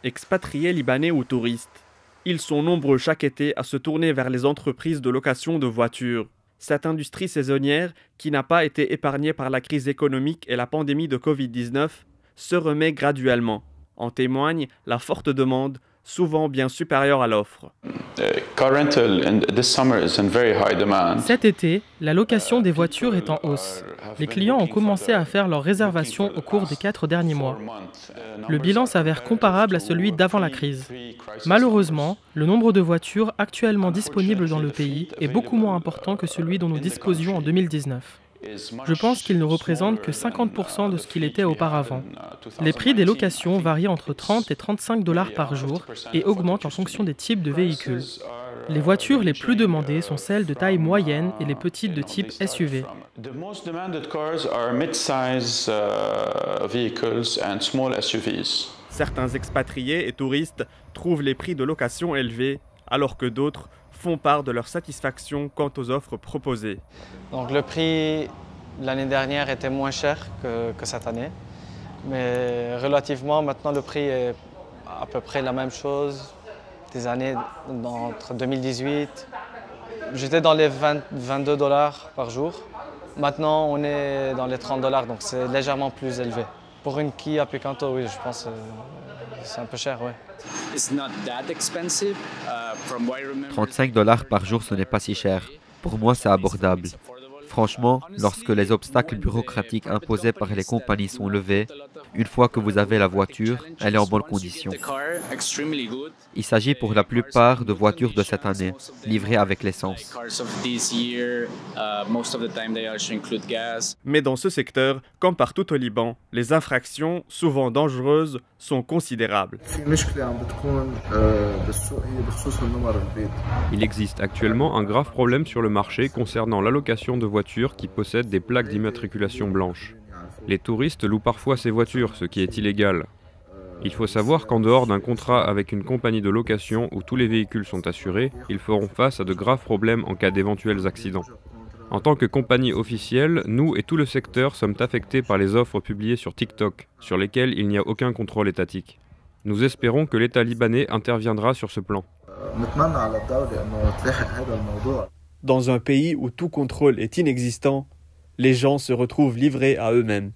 Expatriés libanais ou touristes, ils sont nombreux chaque été à se tourner vers les entreprises de location de voitures. Cette industrie saisonnière, qui n'a pas été épargnée par la crise économique et la pandémie de Covid-19, se remet graduellement. En témoigne la forte demande, souvent bien supérieure à l'offre. Cet été, la location des voitures est en hausse. Les clients ont commencé à faire leurs réservations au cours des 4 derniers mois. Le bilan s'avère comparable à celui d'avant la crise. Malheureusement, le nombre de voitures actuellement disponibles dans le pays est beaucoup moins important que celui dont nous disposions en 2019. Je pense qu'il ne représente que 50% de ce qu'il était auparavant. Les prix des locations varient entre 30 et 35 $ par jour et augmentent en fonction des types de véhicules. Les voitures les plus demandées sont celles de taille moyenne et les petites de type SUV. Certains expatriés et touristes trouvent les prix de location élevés, alors que d'autres font part de leur satisfaction quant aux offres proposées. Donc le prix l'année dernière était moins cher que cette année, mais relativement maintenant le prix est à peu près la même chose. Des années entre 2018, j'étais dans les 22 $ par jour. Maintenant on est dans les 30 $, donc c'est légèrement plus élevé. Pour une Kia Picanto, oui, je pense que c'est un peu cher, oui. 35 $ par jour, ce n'est pas si cher. Pour moi, c'est abordable. Franchement, lorsque les obstacles bureaucratiques imposés par les compagnies sont levés, une fois que vous avez la voiture, elle est en bonne condition. Il s'agit pour la plupart de voitures de cette année, livrées avec l'essence. Mais dans ce secteur, comme partout au Liban, les infractions, souvent dangereuses, sont considérables. Il existe actuellement un grave problème sur le marché concernant l'allocation de voitures qui possèdent des plaques d'immatriculation blanches. Les touristes louent parfois ces voitures, ce qui est illégal. Il faut savoir qu'en dehors d'un contrat avec une compagnie de location où tous les véhicules sont assurés, ils feront face à de graves problèmes en cas d'éventuels accidents. En tant que compagnie officielle, nous et tout le secteur sommes affectés par les offres publiées sur TikTok, sur lesquelles il n'y a aucun contrôle étatique. Nous espérons que l'État libanais interviendra sur ce plan. Dans un pays où tout contrôle est inexistant, les gens se retrouvent livrés à eux-mêmes.